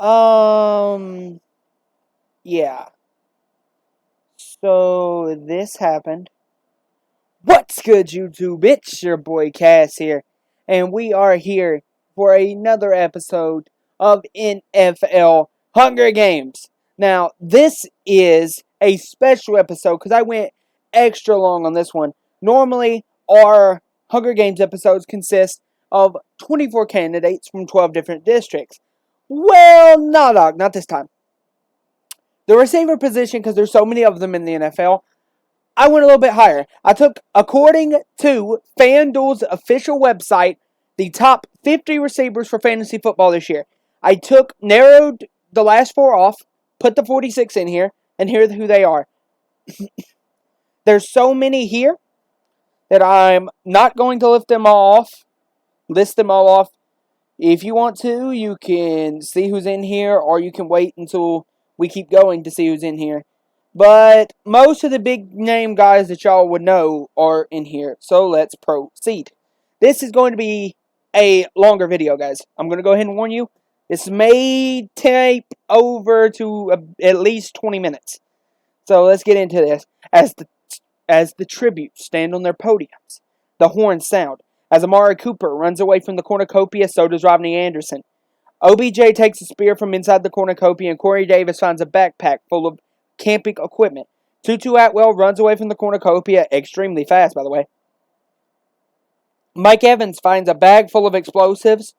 Yeah. So, this happened. What's good, YouTube? It's your boy Cass here, and we are here for another episode of NFL Hunger Games. Now, this is a special episode because I went extra long on this one. Normally, our Hunger Games episodes consist of 24 candidates from 12 different districts. Well, no, dog, not this time. The receiver position, because there's so many of them in the NFL, I went a little bit higher. I took, according to FanDuel's official website, the top 50 receivers for fantasy football this year. Narrowed the last four off, put the 46 in here, and here's who they are. There's so many here that I'm not going to list them all off. If you want to, you can see who's in here, or you can wait until we keep going to see who's in here. But most of the big name guys that y'all would know are in here. So let's proceed. This is going to be a longer video, guys. I'm going to go ahead and warn you. This may tape over to at least 20 minutes. So let's get into this. As the tributes stand on their podiums, the horns sound. As Amari Cooper runs away from the cornucopia, so does Rodney Anderson. OBJ takes a spear from inside the cornucopia, and Corey Davis finds a backpack full of camping equipment. Tutu Atwell runs away from the cornucopia, extremely fast, by the way. Mike Evans finds a bag full of explosives.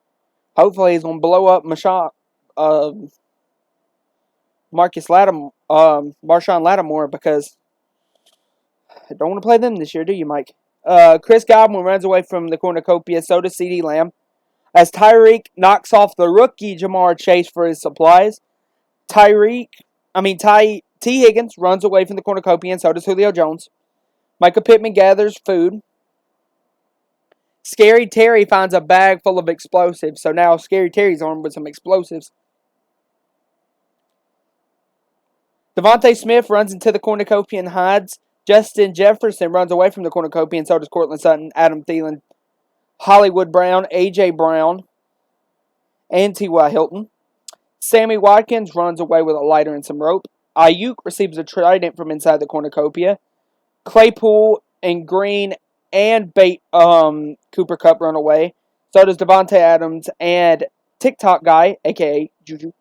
Hopefully, he's going to blow up Marshawn Lattimore, because I don't want to play them this year, do you, Mike? Chris Godwin runs away from the cornucopia, so does CeeDee Lamb. As Tyreek knocks off the rookie Jamar Chase for his supplies, T. Higgins runs away from the cornucopia, and so does Julio Jones. Michael Pittman gathers food. Scary Terry finds a bag full of explosives, so now Scary Terry's armed with some explosives. Devontae Smith runs into the cornucopia and hides. Justin Jefferson runs away from the cornucopia, and so does Cortland Sutton, Adam Thielen, Hollywood Brown, A.J. Brown, and T.Y. Hilton. Sammy Watkins runs away with a lighter and some rope. Ayuk receives a trident from inside the cornucopia. Claypool and Green and Cooper Kupp run away. So does Devontae Adams and TikTok guy, a.k.a. Juju.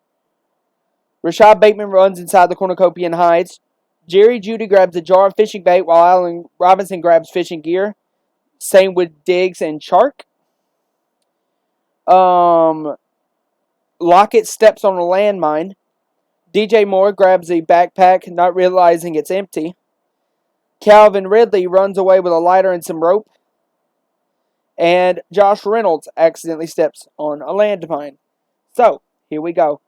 Rashad Bateman runs inside the cornucopia and hides. Jerry Jeudy grabs a jar of fishing bait while Allen Robinson grabs fishing gear. Same with Diggs and Chark. Lockett steps on a landmine. DJ Moore grabs a backpack, not realizing it's empty. Calvin Ridley runs away with a lighter and some rope. And Josh Reynolds accidentally steps on a landmine. So, here we go.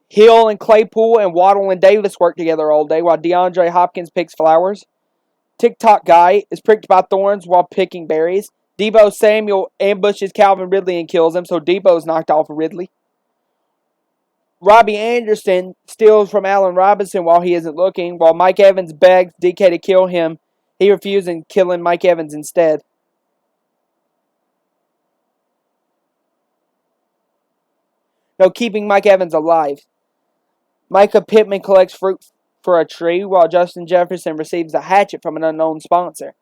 Hill and Claypool and Waddle and Davis work together all day while DeAndre Hopkins picks flowers. TikTok guy is pricked by thorns while picking berries. Deebo Samuel ambushes Calvin Ridley and kills him, so Deebo's knocked off of Ridley. Robbie Anderson steals from Allen Robinson while he isn't looking, while Mike Evans begs DK to kill him. He refuses, killing Mike Evans instead. No, keeping Mike Evans alive. Micah Pittman collects fruit for a tree, while Justin Jefferson receives a hatchet from an unknown sponsor.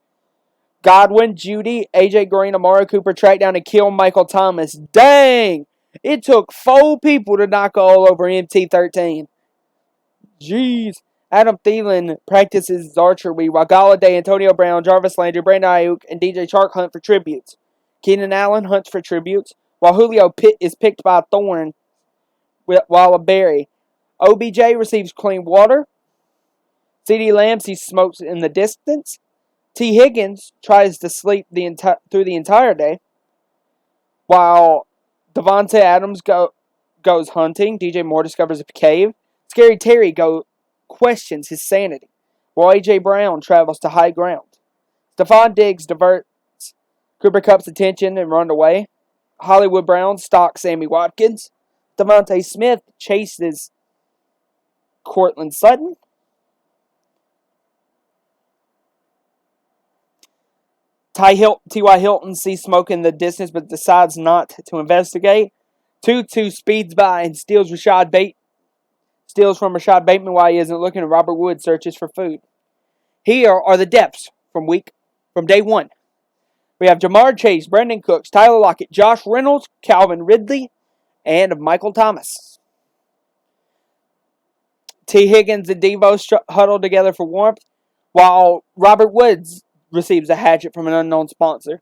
Godwin, Judy, A.J. Green, Amari Cooper track down and kill Michael Thomas. Dang! It took 4 people to knock all over MT13. Jeez. Adam Thielen practices archery while Galladay, Antonio Brown, Jarvis Landry, Brandon Ayuk, and DJ Chark hunt for tributes. Keenan Allen hunts for tributes, while Julio is picked by a thorn while a berry. OBJ receives clean water. CeeDee Lamb sees smokes in the distance. T. Higgins tries to sleep through the entire day, while Devontae Adams goes hunting. DJ Moore discovers a cave. Scary Terry questions his sanity, while A.J. Brown travels to high ground. Stephon Diggs diverts Cooper Kupp's attention and runs away. Hollywood Brown stalks Sammy Watkins. Devontae Smith chases Cortland Sutton. T.Y. Hilton sees smoke in the distance but decides not to investigate. Tutu speeds by and steals from Rashad Bateman while he isn't looking, and Robert Woods searches for food. Here are the depths from day one. We have Jamar Chase, Brendan Cooks, Tyler Lockett, Josh Reynolds, Calvin Ridley, and Michael Thomas. T. Higgins and Devo huddle together for warmth, while Robert Woods receives a hatchet from an unknown sponsor.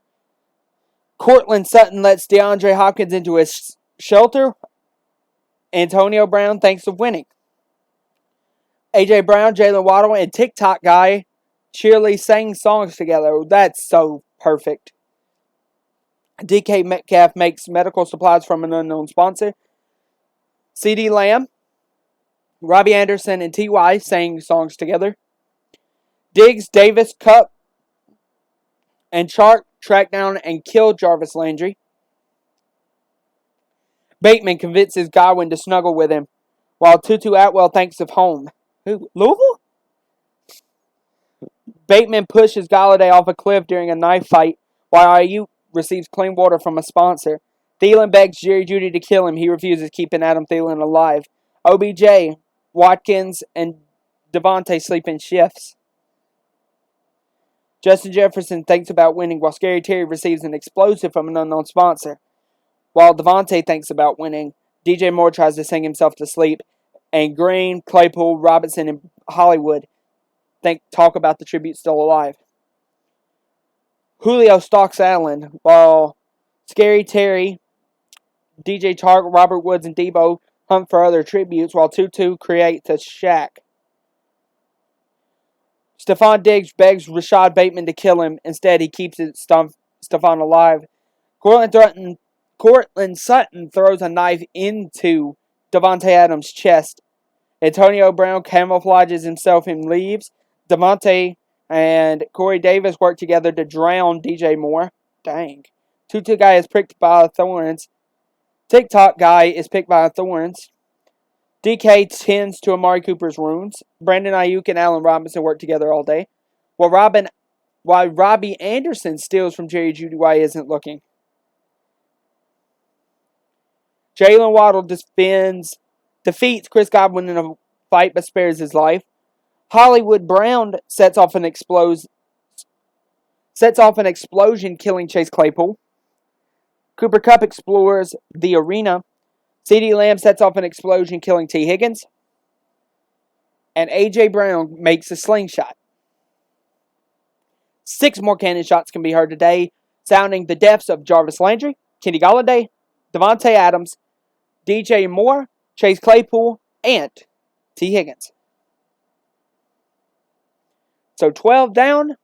Cortland Sutton lets DeAndre Hopkins into his shelter. Antonio Brown thinks of winning. A.J. Brown, Jalen Waddle, and TikTok guy cheerily sang songs together. That's so perfect. DK Metcalf makes medical supplies from an unknown sponsor. CeeDee Lamb, Robbie Anderson, and T.Y. sang songs together. Diggs, Davis, Cup, and Chark track down and kill Jarvis Landry. Bateman convinces Godwin to snuggle with him, while Tutu Atwell thinks of home. Who? Louisville? Bateman pushes Galladay off a cliff during a knife fight, while Ayuk receives clean water from a sponsor. Thielen begs Jerry Jeudy to kill him. He refuses, keeping Adam Thielen alive. OBJ, Watkins, and Devontae sleep in shifts. Justin Jefferson thinks about winning, while Scary Terry receives an explosive from an unknown sponsor. While Devontae thinks about winning, DJ Moore tries to sing himself to sleep, and Green, Claypool, Robinson, and Hollywood talk about the tribute still alive. Julio stalks Allen, while Scary Terry, DJ Chark, Robert Woods, and Debo hunt for other tributes, while Tutu creates a shack. Stephon Diggs begs Rashad Bateman to kill him. Instead, he keeps Stephon alive. Cortland Sutton throws a knife into Devontae Adams' chest. Antonio Brown camouflages himself and leaves. Devontae and Corey Davis work together to drown DJ Moore. Dang. Tutu guy is pricked by thorns. TikTok guy is picked by thorns. DK tends to Amari Cooper's wounds. Brandon Ayuk and Allen Robinson work together all day. While Robbie Anderson steals from Jerry Jeudy while he isn't looking. Jalen Waddle defeats Chris Godwin in a fight but spares his life. Hollywood Brown sets off an explosion killing Chase Claypool. Cooper Kupp explores the arena. CeeDee Lamb sets off an explosion killing T. Higgins. And A.J. Brown makes a slingshot. 6 more cannon shots can be heard today, sounding the deaths of Jarvis Landry, Kenny Golladay, Devontae Adams, DJ Moore, Chase Claypool, and T. Higgins. So 12 down,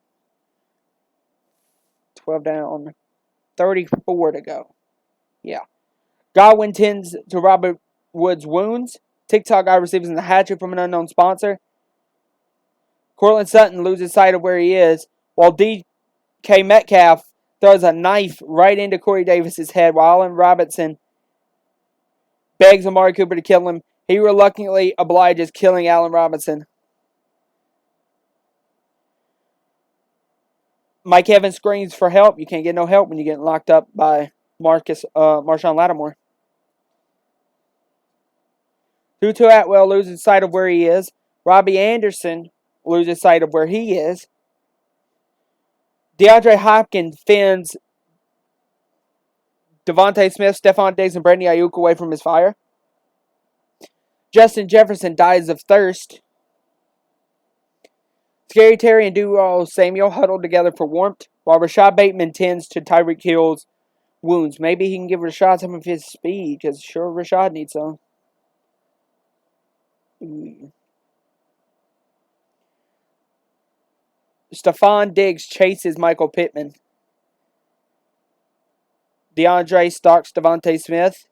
34 to go. Yeah. Godwin tends to Robert Woods' wounds. TikTok guy receives a hatchet from an unknown sponsor. Cortland Sutton loses sight of where he is, while DK Metcalf throws a knife right into Corey Davis' head, while Allen Robinson begs Amari Cooper to kill him. He reluctantly obliges, killing Allen Robinson. Mike Evans screams for help. You can't get no help when you're getting locked up by Marshawn Lattimore. Tutu Atwell loses sight of where he is. Robbie Anderson loses sight of where he is. DeAndre Hopkins fends Devontae Smith, Stephon Diggs, and Brandon Ayuk away from his fire. Justin Jefferson dies of thirst. Scary Terry and Duo Samuel huddle together for warmth, while Rashad Bateman tends to Tyreek Hill's wounds. Maybe he can give Rashad some of his speed, because sure Rashad needs some. Stephon Diggs chases Michael Pittman. DeAndre stalks Devontae Smith.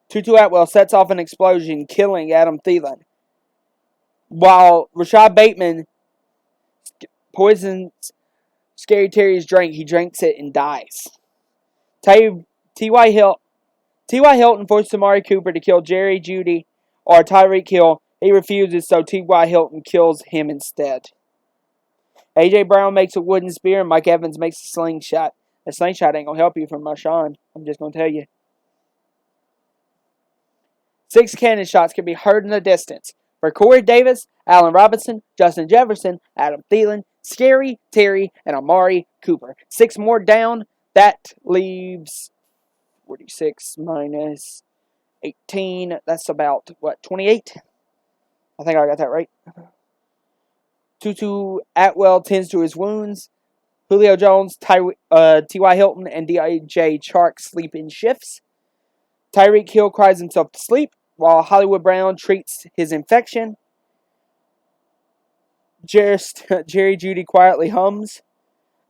Tutu Atwell sets off an explosion, killing Adam Thielen. While Rashad Bateman poisons Scary Terry's drink, he drinks it and dies. T.Y. Hilton forces Amari Cooper to kill Jerry Jeudy or Tyreek Hill. He refuses, so T.Y. Hilton kills him instead. A.J. Brown makes a wooden spear, and Mike Evans makes a slingshot. A slingshot ain't going to help you from Marshawn. I'm just going to tell you. 6 cannon shots can be heard in the distance. For Corey Davis, Allen Robinson, Justin Jefferson, Adam Thielen, Scary, Terry, and Amari Cooper. 6 more down. That leaves 46 minus 18. That's about, 28? I think I got that right. Tutu Atwell tends to his wounds. Julio Jones, T.Y. Hilton, and D.J. Chark sleep in shifts. Tyreek Hill cries himself to sleep, while Hollywood Brown treats his infection. Jerry Jeudy quietly hums.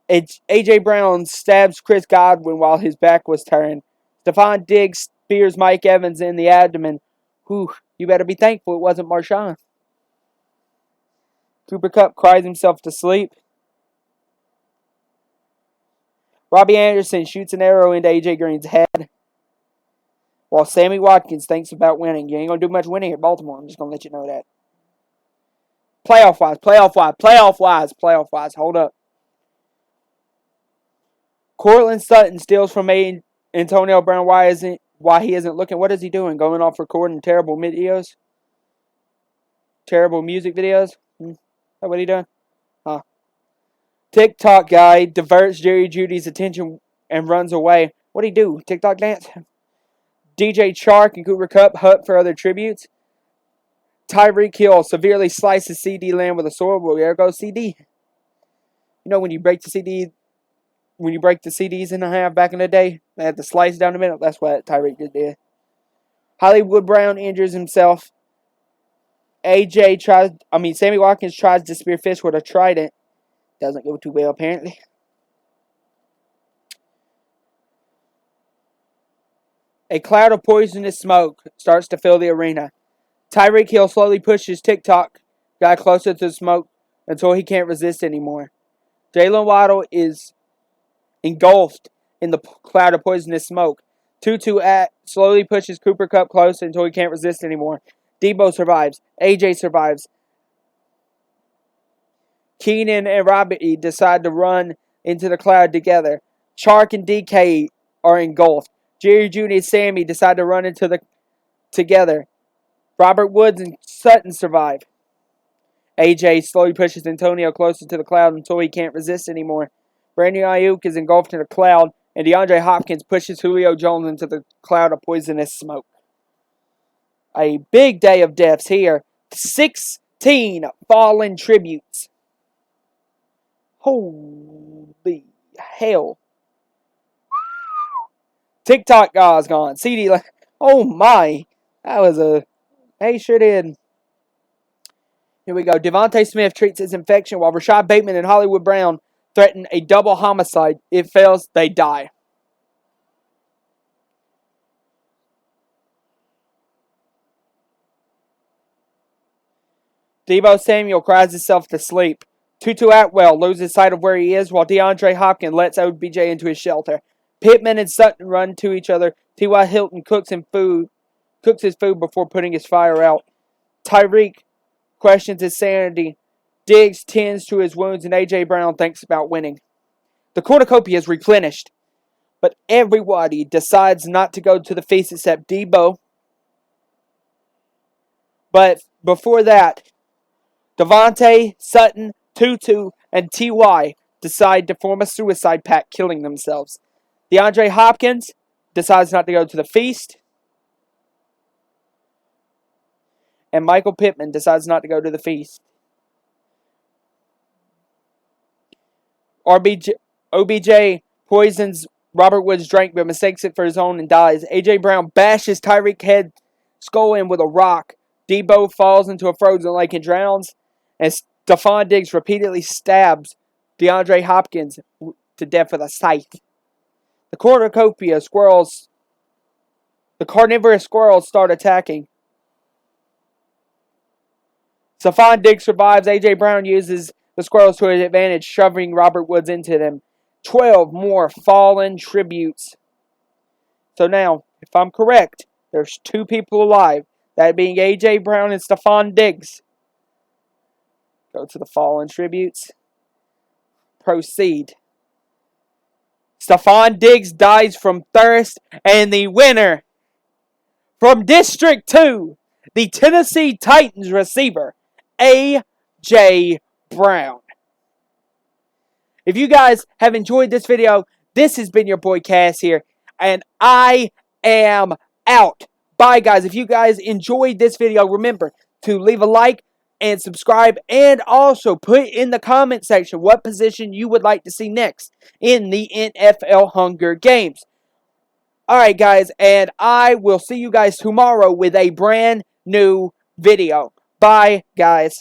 A.J. Brown stabs Chris Godwin while his back was turned. Stephon Diggs spears Mike Evans in the abdomen. Whew, you better be thankful it wasn't Marshawn. Cooper Kupp cries himself to sleep. Robbie Anderson shoots an arrow into A.J. Green's head. While Sammy Watkins thinks about winning. You ain't going to do much winning at Baltimore. I'm just going to let you know that. Playoff-wise. Hold up. Cortland Sutton steals from Antonio Brown. Why he isn't looking? What is he doing? Going off recording terrible videos? Terrible music videos? Is that what he done? Huh. TikTok guy diverts Jerry Jeudy's attention and runs away. What'd he do? TikTok dance? DJ Chark and Cooper Kupp hunt for other tributes. Tyreek Hill severely slices CD Lamb with a sword. Well, there goes CD. You know when you break the CDs in half back in the day, they had to slice down the middle. That's what Tyreek just did. Hollywood Brown injures himself. Sammy Watkins tries to spear fish with a trident. Doesn't go too well, apparently. A cloud of poisonous smoke starts to fill the arena. Tyreek Hill slowly pushes TikTok guy closer to the smoke until he can't resist anymore. Jalen Waddle is engulfed in the cloud of poisonous smoke. Tutu slowly pushes Cooper Kupp close until he can't resist anymore. Debo survives. AJ survives. Keenan and Robbie decide to run into the cloud together. Chark and DK are engulfed. Jerry Jeudy and Sammy decide to run together. Robert Woods and Sutton survive. AJ slowly pushes Antonio closer to the cloud until he can't resist anymore. Brandon Ayuk is engulfed in a cloud, and DeAndre Hopkins pushes Julio Jones into the cloud of poisonous smoke. A big day of deaths here. 16 fallen tributes. Holy hell. TikTok guy's gone. CD, oh my. That was he sure did. Here we go. Devontae Smith treats his infection while Rashad Bateman and Hollywood Brown threaten a double homicide. If fails, they die. Deebo Samuel cries himself to sleep. Tutu Atwell loses sight of where he is while DeAndre Hopkins lets OBJ into his shelter. Pittman and Sutton run to each other. T.Y. Hilton cooks his food before putting his fire out. Tyreek questions his sanity. Diggs tends to his wounds, and A.J. Brown thinks about winning. The cornucopia is replenished, but everybody decides not to go to the feast except Debo. But before that, Devontae, Sutton, Tutu, and T.Y. decide to form a suicide pact, killing themselves. DeAndre Hopkins decides not to go to the feast. And Michael Pittman decides not to go to the feast. OBJ poisons Robert Woods' drink but mistakes it for his own and dies. A.J. Brown bashes Tyreek's head skull in with a rock. Debo falls into a frozen lake and drowns. And Stephon Diggs repeatedly stabs DeAndre Hopkins to death with a scythe. The carnivorous squirrels start attacking. Stephon Diggs survives. A.J. Brown uses the squirrels to his advantage, shoving Robert Woods into them. 12 more fallen tributes. So now, if I'm correct, there's 2 people alive. That being A.J. Brown and Stephon Diggs. Go to the fallen tributes. proceed. Stephon Diggs dies from thirst, and the winner from District 2, the Tennessee Titans receiver, A.J. Brown. If you guys have enjoyed this video, this has been your boy Cass here, and I am out. Bye, guys. If you guys enjoyed this video, remember to leave a like and subscribe, and also put in the comment section what position you would like to see next in the NFL Hunger Games. Alright, guys, and I will see you guys tomorrow with a brand new video. Bye, guys.